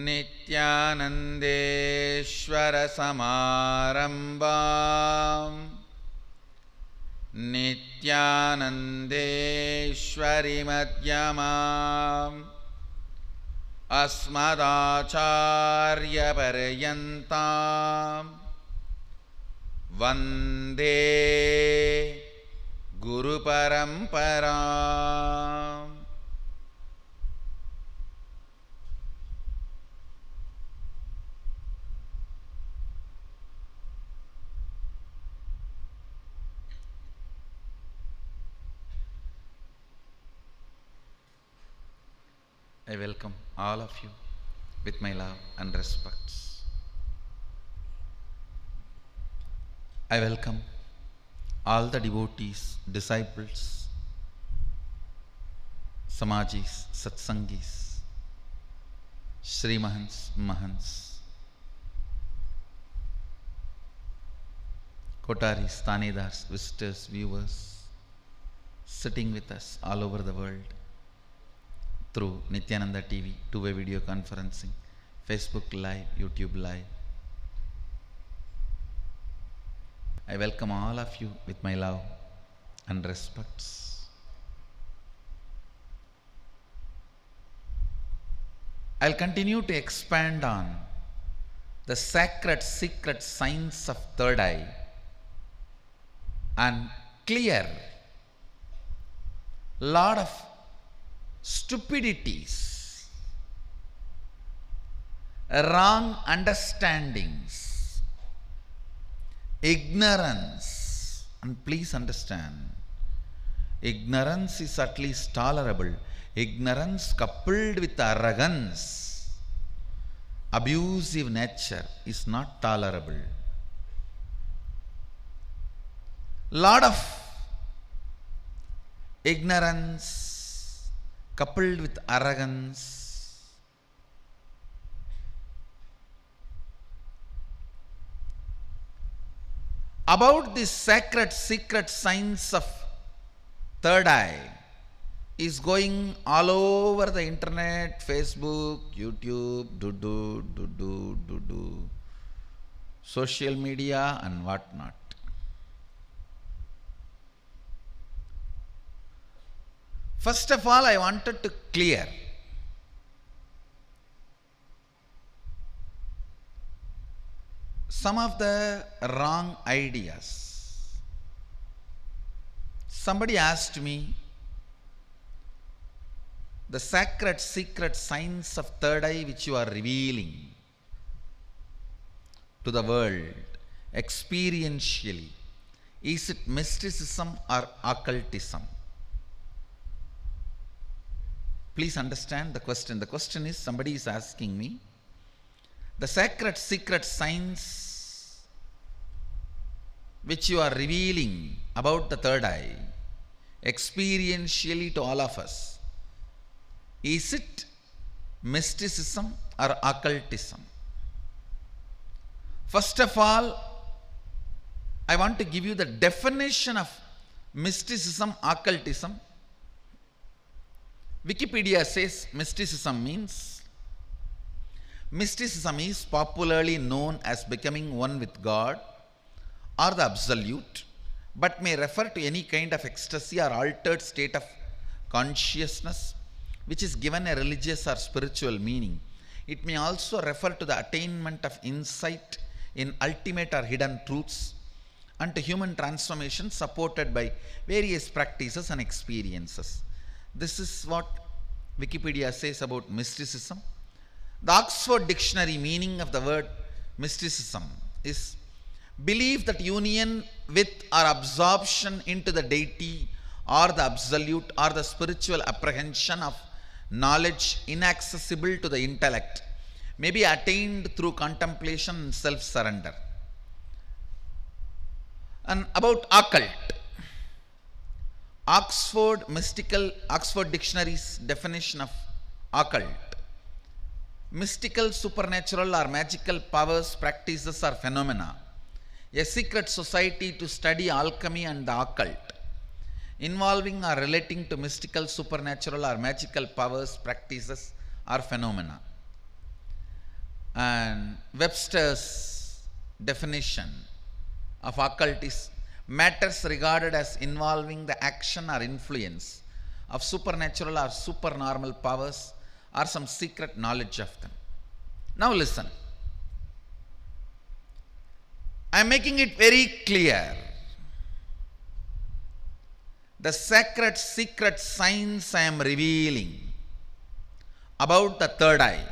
नित्यानन्देश्वर समारम्भाम् नित्यानन्देश्वरि मध्यमाम् अस्मदाचार्यपर्यन्ताम् वन्दे गुरुपरम्पराम्। I welcome all of you with my love and respects. I welcome all the devotees, disciples, Samajis, Satsangis, Sri Mahants, Mahants, Kotaris, Tanedars, visitors, viewers, sitting with us all over the world through Nityananda TV, two-way video conferencing, Facebook Live, YouTube Live. I welcome all of you with my love and respects. I'll continue to expand on the sacred secret science of third eye and clear lot of stupidities, wrong understandings, ignorance. And please understand, ignorance is at least tolerable. Ignorance coupled with arrogance, abusive nature is not tolerable. Lot of ignorance coupled with arrogance, about this sacred secret science of third eye is going all over the internet, Facebook, YouTube, social media and whatnot. First of all, I wanted to clear some of the wrong ideas. Somebody asked me, the sacred secret science of third eye which you are revealing to the world experientially, is it mysticism or occultism? Please understand the question. The question is, somebody is asking me, the sacred secret science which you are revealing about the third eye experientially to all of us, is it mysticism or occultism? First of all, I want to give you the definition of mysticism, occultism. Wikipedia says mysticism means, mysticism is popularly known as becoming one with God or the absolute, but may refer to any kind of ecstasy or altered state of consciousness which is given a religious or spiritual meaning. It may also refer to the attainment of insight in ultimate or hidden truths and to human transformation supported by various practices and experiences. This is what Wikipedia says about mysticism. The Oxford Dictionary meaning of the word mysticism is belief that union with or absorption into the deity or the absolute or the spiritual apprehension of knowledge inaccessible to the intellect may be attained through contemplation and self-surrender. And about occult, Oxford Dictionary's definition of occult: mystical, supernatural or magical powers, practices or phenomena, a secret society to study alchemy and the occult, involving or relating to mystical, supernatural or magical powers, practices or phenomena. And Webster's definition of occult is matters regarded as involving the action or influence of supernatural or supernormal powers or some secret knowledge of them. Now listen. I am making it very clear. The sacred secret signs I am revealing about the third eye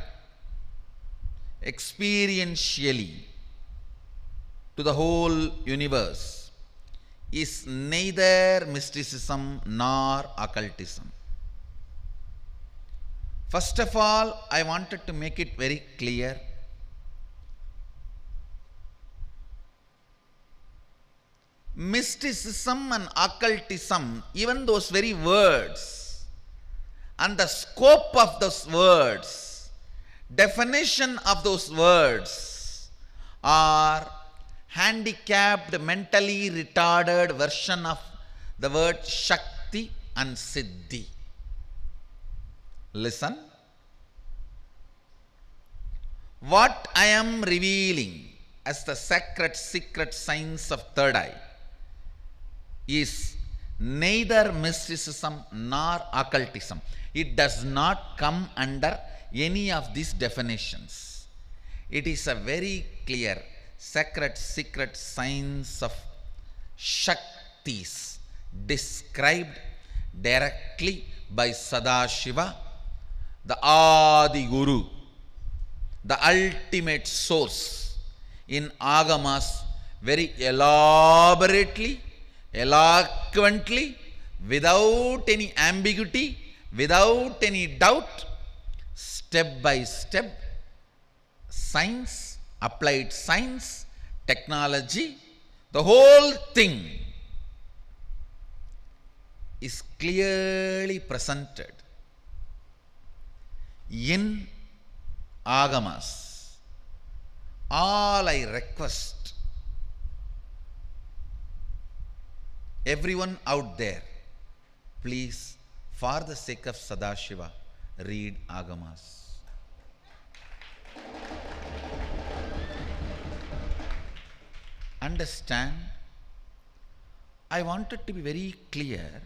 experientially to the whole universe is neither mysticism nor occultism. First of all, I wanted to make it very clear. Mysticism and occultism, even those very words and the scope of those words, definition of those words are handicapped, mentally retarded version of the word Shakti and Siddhi. Listen. What I am revealing as the sacred secret signs of third eye is neither mysticism nor occultism. It does not come under any of these definitions. It is a very clear sacred secret signs of Shaktis described directly by Sadashiva, the Adi Guru, the ultimate source, in Agamas very elaborately, eloquently, without any ambiguity, without any doubt, step by step, science, applied science, technology, the whole thing is clearly presented in Agamas. All I request everyone out there, please, for the sake of Sadashiva, read Agamas. Understand, I want it to be very clear.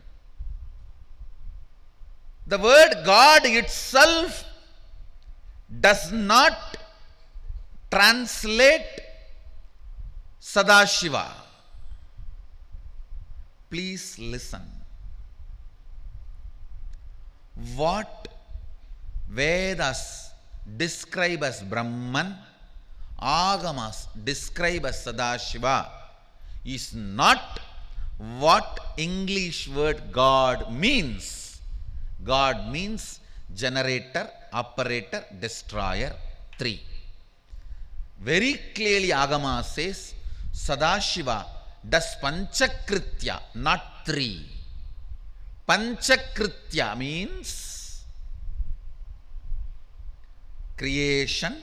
The word God itself does not translate Sadashiva. Please listen. What Vedas describe as Brahman, Agamas describe as Sadashiva, is not what English word God means. God means generator, operator, destroyer, three. Very clearly Agama says Sadashiva does Panchakritya, not three. Panchakritya means creation,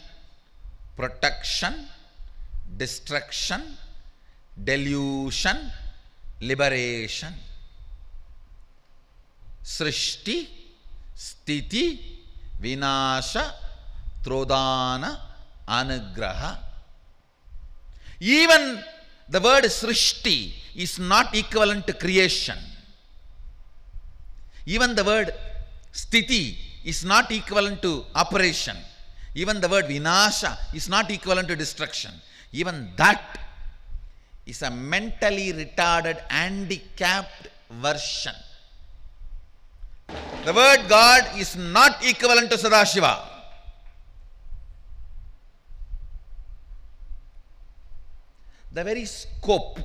protection, destruction, delusion, liberation. Srishti, Sthiti, Vinasha, Trodana, Anugraha. Even the word Srishti is not equivalent to creation. Even the word Sthiti is not equivalent to operation. Even the word Vinasha is not equivalent to destruction. Even that is a mentally retarded, handicapped version. The word God is not equivalent to Sadashiva. The very scope.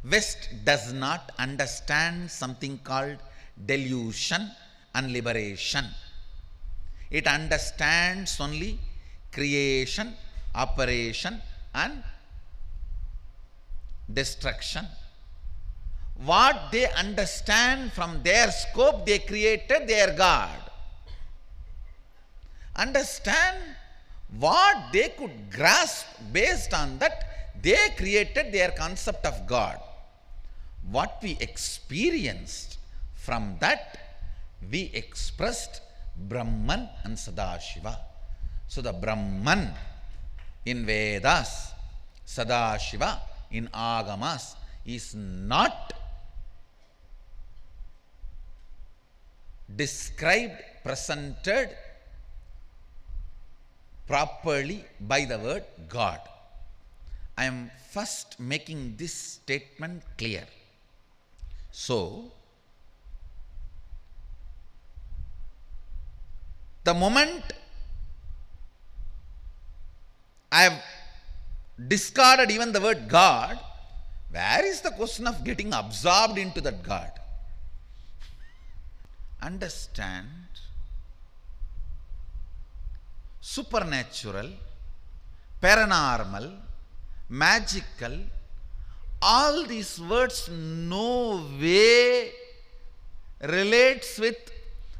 West does not understand something called delusion and liberation. It understands only creation, operation and destruction. What they understand from their scope, they created their God. Understand what they could grasp, based on that they created their concept of God. What we experienced, from that we expressed Brahman and Sadashiva. So the Brahman in Vedas, Sadashiva in Agamas is not described, presented properly by the word God. I am first making this statement clear. So, the moment I have discarded even the word God, where is the question of getting absorbed into that God? Understand, supernatural, paranormal, magical, all these words no way relates with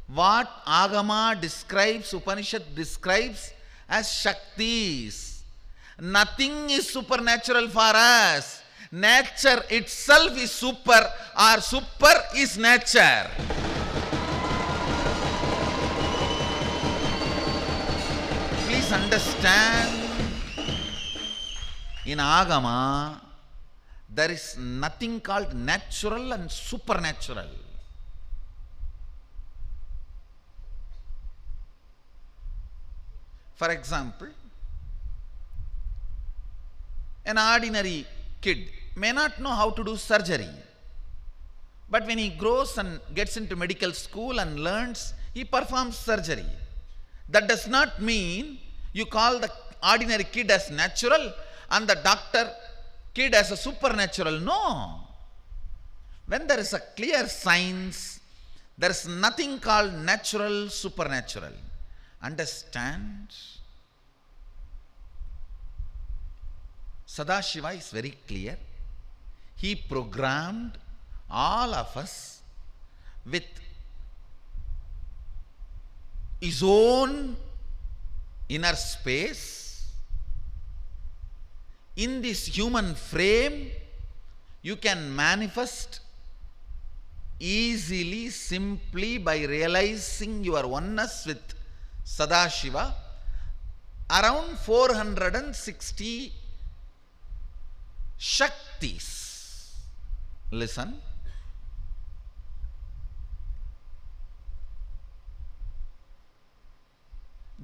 what Agama describes, Upanishad describes as Shaktis. Nothing is supernatural for us. Nature itself is super, or super is nature. Please understand, in Agama, there is nothing called natural and supernatural. For example, an ordinary kid may not know how to do surgery, but when he grows and gets into medical school and learns, he performs surgery. That does not mean you call the ordinary kid as natural and the doctor kid as a supernatural. No. When there is a clear science, there is nothing called natural, supernatural. Understand? Sadashiva is very clear. He programmed all of us with his own inner space. In this human frame, you can manifest easily, simply by realizing your oneness with Sadashiva, around 460 Shaktis. Listen.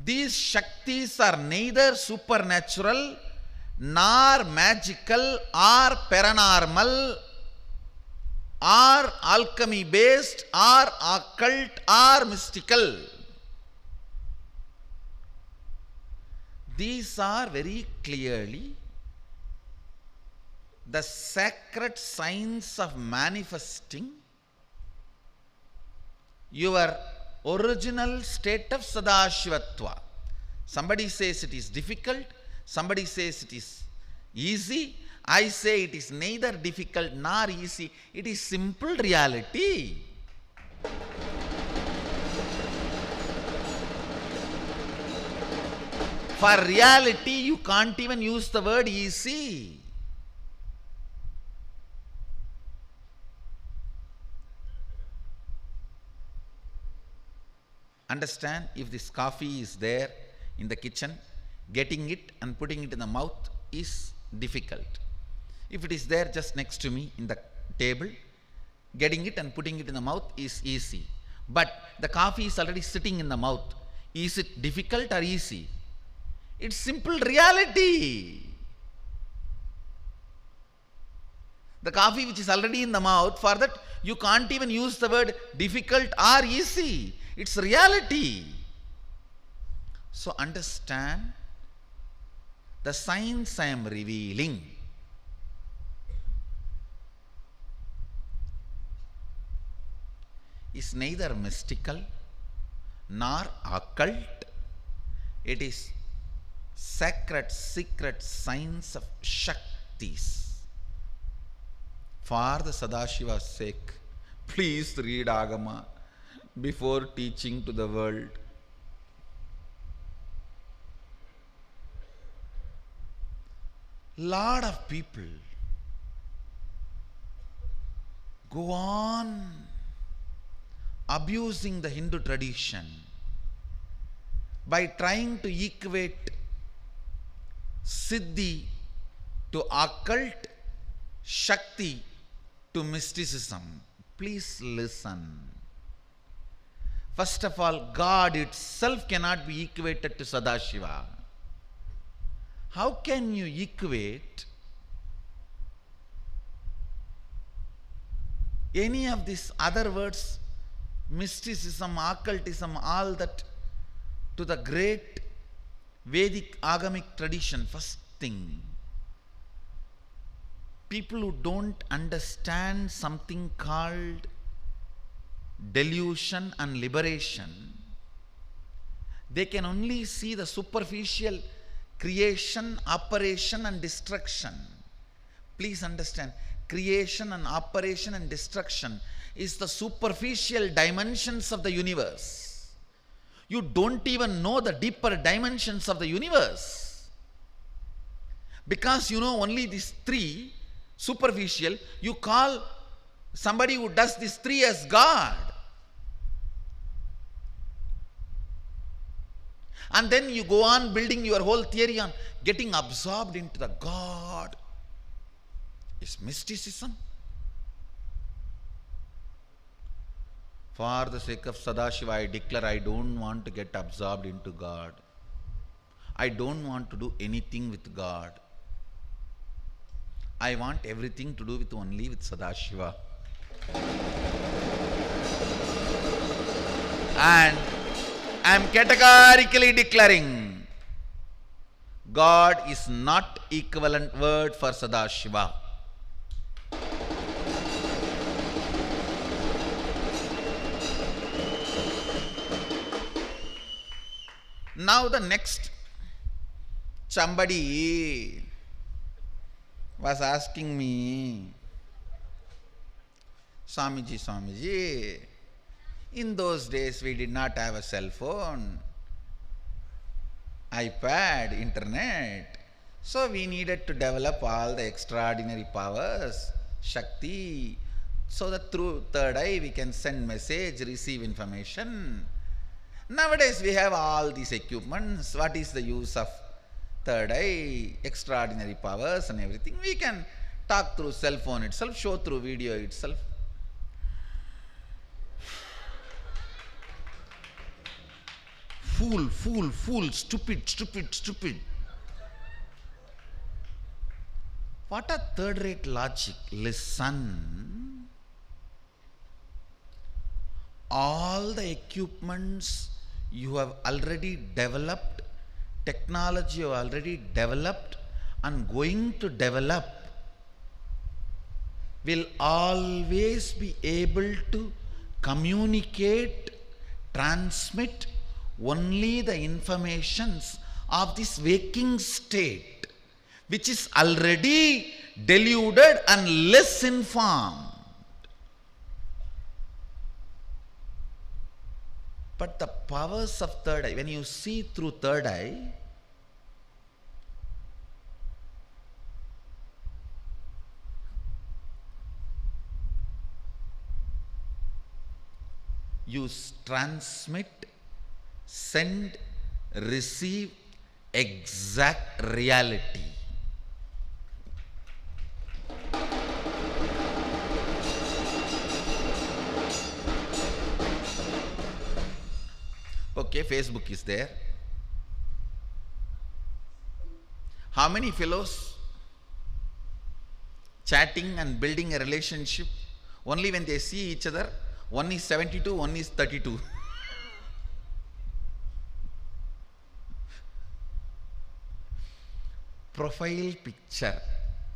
These Shaktis are neither supernatural nor magical or paranormal or alchemy based or occult or mystical. These are very clearly the sacred science of manifesting your original state of Sadashivatva. Somebody says it is difficult, somebody says it is easy. I say it is neither difficult nor easy. It is simple reality. For reality, you can't even use the word easy. Understand, if this coffee is there in the kitchen, getting it and putting it in the mouth is difficult. If it is there just next to me in the table, getting it and putting it in the mouth is easy. But the coffee is already sitting in the mouth. Is it difficult or easy? It's simple reality. The coffee which is already in the mouth, for that you can't even use the word difficult or easy. It's reality. So understand, the science I am revealing is neither mystical nor occult. It is sacred, secret science of Shaktis. For the Sadashiva's sake, please read Agama before teaching to the world. Lot of people go on abusing the Hindu tradition by trying to equate Siddhi to occult, Shakti to mysticism. Please listen. First of all, God itself cannot be equated to Sadashiva. How can you equate any of these other words, mysticism, occultism, all that, to the great Vedic agamic tradition? First thing, people who don't understand something called delusion and liberation, they can only see the superficial creation, operation and destruction. Please understand, creation and operation and destruction is the superficial dimensions of the universe. You don't even know the deeper dimensions of the universe. Because you know only these three superficial, you call somebody who does these three as God. And then you go on building your whole theory on getting absorbed into the God. Is mysticism? For the sake of Sadashiva, I declare I don't want to get absorbed into God. I don't want to do anything with God. I want everything to do with only with Sadashiva. And I am categorically declaring God is not equivalent word for Sadashiva. Now the next, somebody was asking me, Swamiji, in those days we did not have a cell phone, iPad, internet. So we needed to develop all the extraordinary powers, Shakti, so that through third eye we can send message, receive information. Nowadays we have all these equipments. What is the use of third eye, extraordinary powers and everything? We can talk through cell phone itself, show through video itself. Fool, stupid. What a third-rate logic. Listen. All the equipments you have already developed, technology you have already developed and going to develop, will always be able to communicate, transmit only the informations of this waking state, which is already deluded and less informed. But the powers of third eye, when you see through third eye, you transmit, send, receive exact reality. Okay, Facebook is there. How many fellows chatting and building a relationship only when they see each other? One is 72, one is 32. Profile picture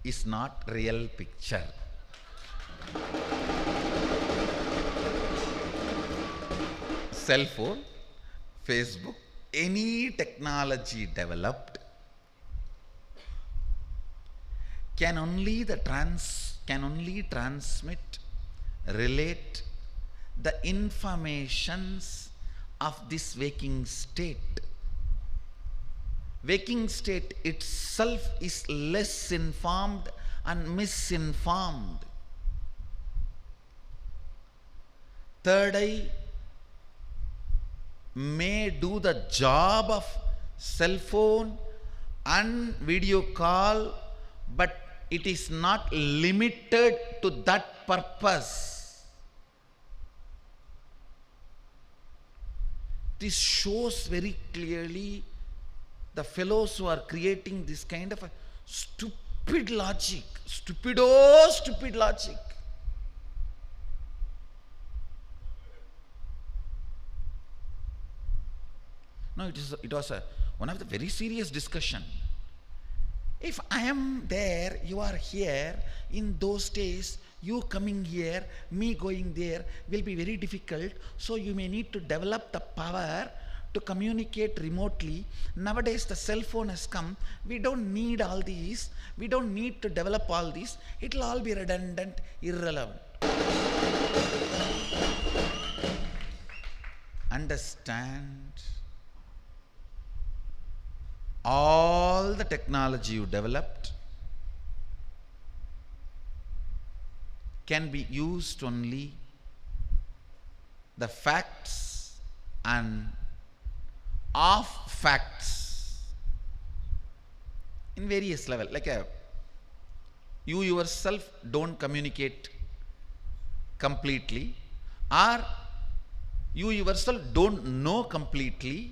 is not real picture. Cell phone, Facebook, any technology developed can only transmit, relate the informations of this waking state. Waking state itself is less informed and misinformed. Third eye may do the job of cell phone and video call, but it is not limited to that purpose. This shows very clearly the fellows who are creating this kind of a stupid logic, stupid logic. No, it was one of the very serious discussion. If I am there, you are here, in those days, you coming here, me going there will be very difficult. So you may need to develop the power to communicate remotely. Nowadays the cell phone has come. We don't need all these. We don't need to develop all these. It will all be redundant, irrelevant. Understand? All the technology you developed can be used only the facts and of facts in various levels. Like you yourself don't communicate completely, or you yourself don't know completely.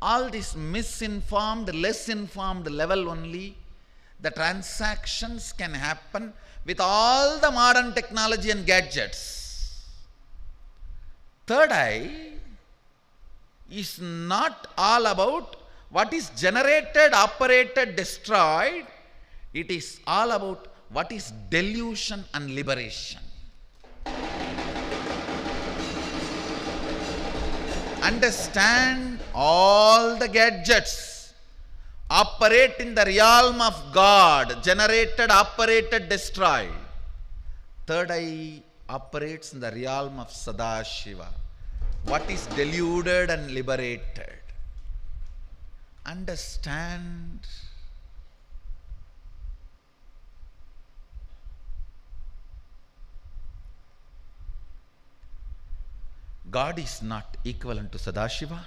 All this misinformed, less informed level only, the transactions can happen with all the modern technology and gadgets. Third eye is not all about what is generated, operated, destroyed. It is all about what is delusion and liberation. Understand, all the gadgets operate in the realm of God, generated, operated, destroyed. Third eye operates in the realm of Sadashiva, what is deluded and liberated. Understand. God is not equivalent to Sadashiva.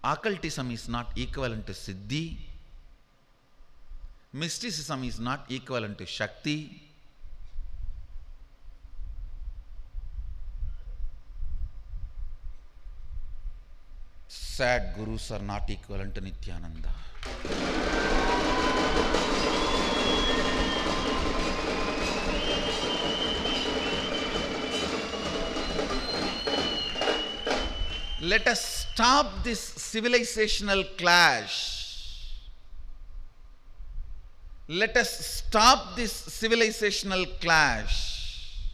Occultism is not equivalent to Siddhi. Mysticism is not equivalent to Shakti. Sad gurus are not equivalent to Nityananda. Let us stop this civilizational clash. Let us stop this civilizational clash.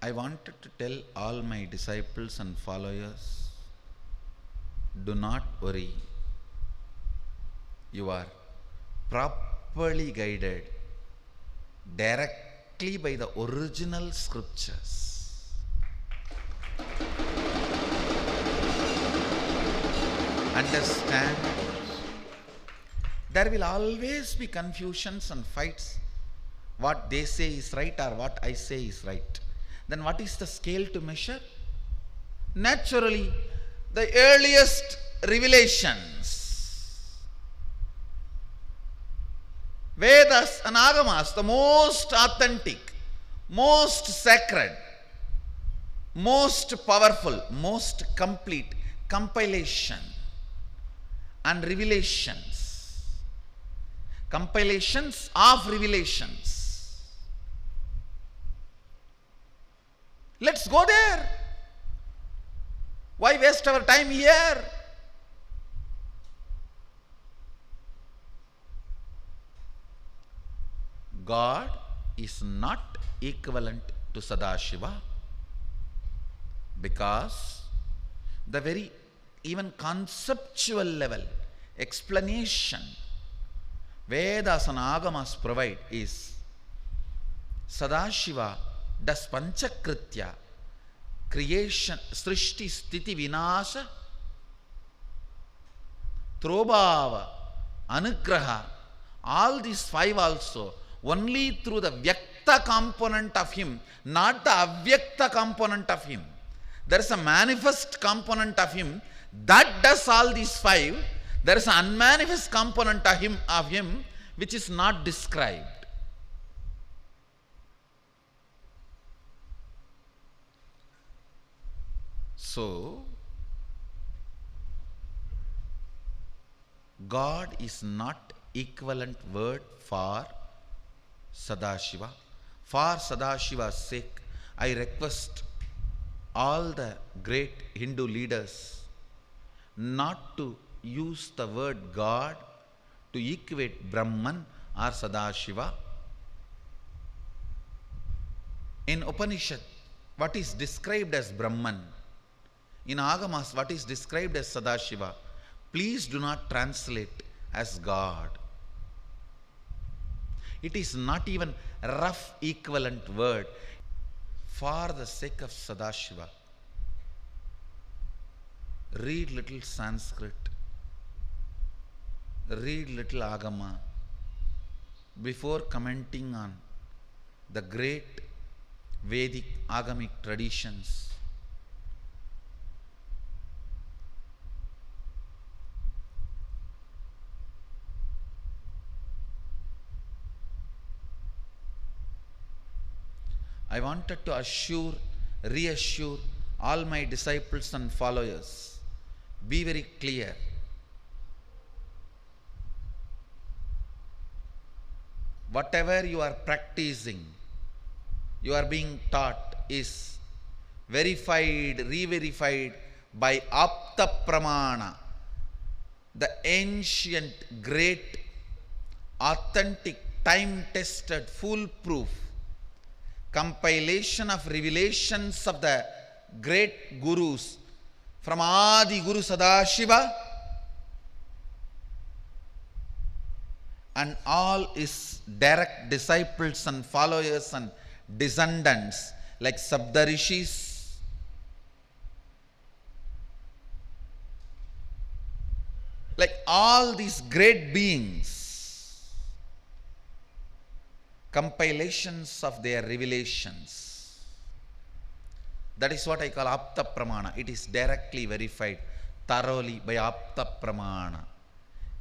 I wanted to tell all my disciples and followers, do not worry. You are properly guided directly by the original scriptures. Understand? There will always be confusions and fights. What they say is right or what I say is right. Then what is the scale to measure? Naturally, the earliest revelations, Vedas and Agamas, the most authentic, most sacred, most powerful, most complete compilation and revelations, compilations of revelations. Let's go there. Why waste our time here? God is not equivalent to Sadashiva, because the very even conceptual level explanation Vedas and Agamas provide is Sadashiva does Panchakritya, creation, Srishti, Sthiti, Vinasha, Trobhava, Anugraha, All these five also, only through the Vyakta component of him, not the Avyakta component of him. There is a manifest component of him that does all these five. There is an unmanifest component of him which is not described. So, God is not equivalent word for Sadashiva. For Sadashiva's sake, I request all the great Hindu leaders not to use the word God to equate Brahman or Sadashiva. In Upanishad, what is described as Brahman, in Agamas, what is described as Sadashiva, please do not translate as God. It is not even a rough equivalent word. For the sake of Sadashiva, read little Sanskrit, read little Agama before commenting on the great Vedic Agamic traditions. I wanted to reassure all my disciples and followers, be very clear. Whatever you are practicing, you are being taught is verified, re-verified by Apta Pramana, the ancient, great, authentic, time-tested, foolproof compilation of revelations of the great gurus from Adi Guru Sadashiva and all his direct disciples and followers and descendants like Saptarishis, like all these great beings, compilations of their revelations. That is what I call Apta Pramana. It is directly verified thoroughly by Apta Pramana.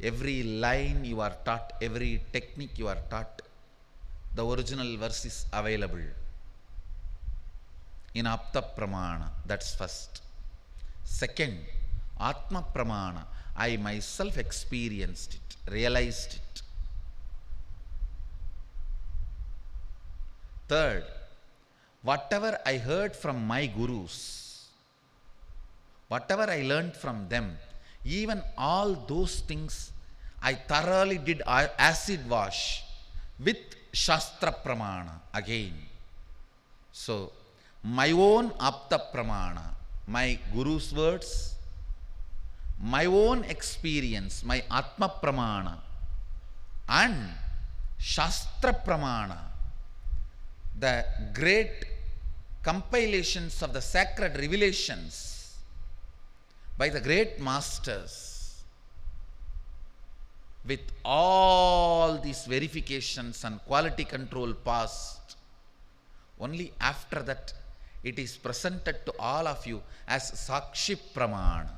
Every line you are taught, every technique you are taught, the original verse is available in Apta Pramana. That's first. Second, Atma Pramana. I myself experienced it, realized it. Third, whatever I heard from my gurus, whatever I learned from them, even all those things I thoroughly did acid wash with Shastra Pramana again. So, my own Apta Pramana, my guru's words, my own experience, my Atma Pramana, and Shastra Pramana, the great compilations of the sacred revelations by the great masters, with all these verifications and quality control passed. Only after that it is presented to all of you as Sakshi Pramana,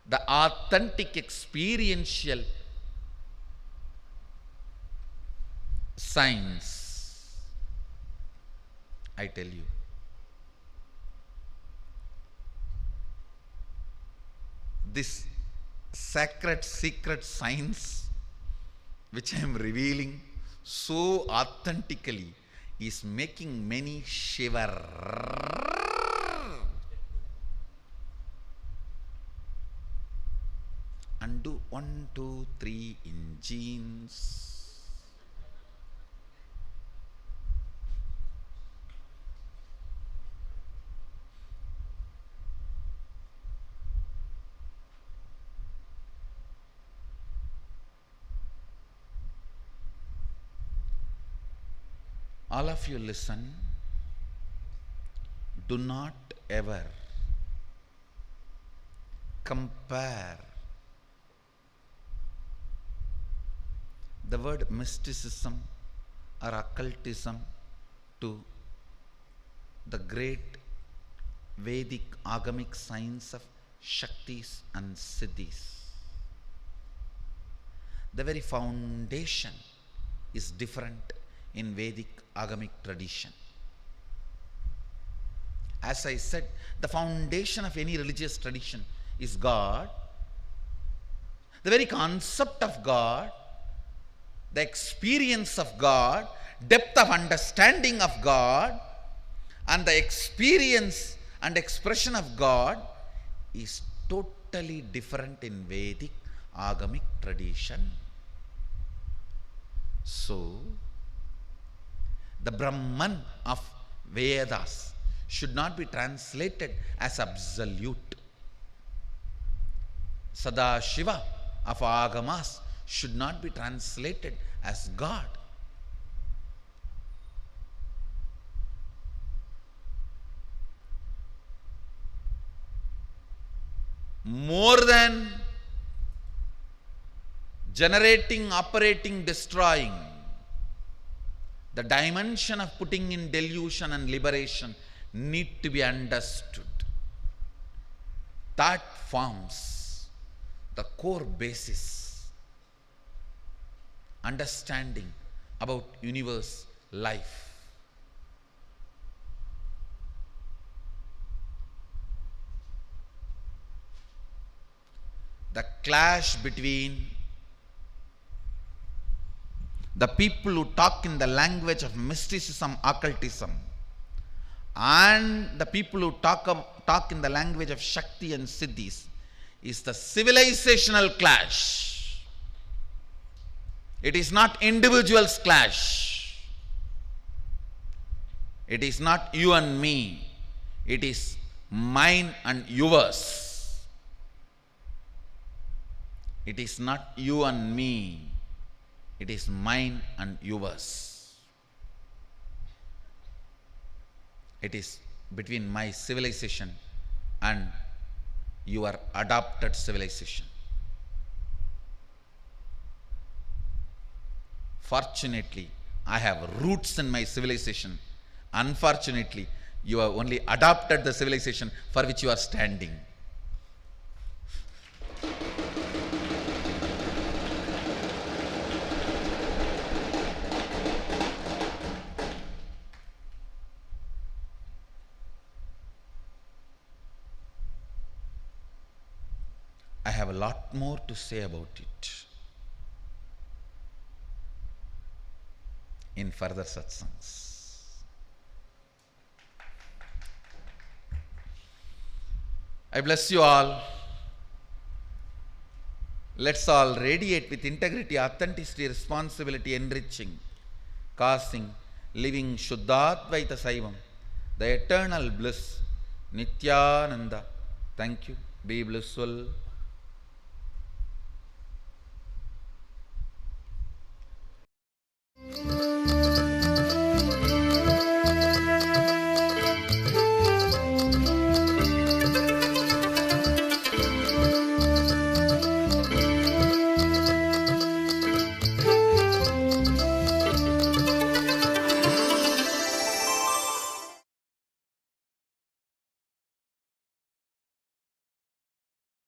the authentic experiential science. I tell you, this sacred secret science which I am revealing so authentically is making many shiver. And do 1, 2, 3 in jeans. All of you listen. Do not ever compare the word mysticism or occultism to the great Vedic agamic science of Shaktis and Siddhis. The very foundation is different in Vedic agamic tradition. As I said, the foundation of any religious tradition is God. The very concept of God, the experience of God, depth of understanding of God, and the experience and expression of God is totally different in Vedic agamic tradition. So, the Brahman of Vedas should not be translated as absolute. Sadashiva of Agamas should not be translated as God. More than generating, operating, destroying, the dimension of putting in delusion and liberation need to be understood. That forms the core basis, understanding about universe, life. The clash between the people who talk in the language of mysticism, occultism, and the people who talk in the language of Shakti and Siddhis is the civilizational clash. It is not individuals' clash. It is not you and me. It is mine and yours. It is not you and me. It is mine and yours. It is between my civilization and your adopted civilization. Fortunately, I have roots in my civilization. Unfortunately, you have only adopted the civilization for which you are standing. I have a lot more to say about it in further satsangs. I bless you all. Let's all radiate with integrity, authenticity, responsibility, enriching, causing, living Shuddhadvaita Saivam, the eternal bliss, Nityananda. Thank you. Be blissful. Thank you.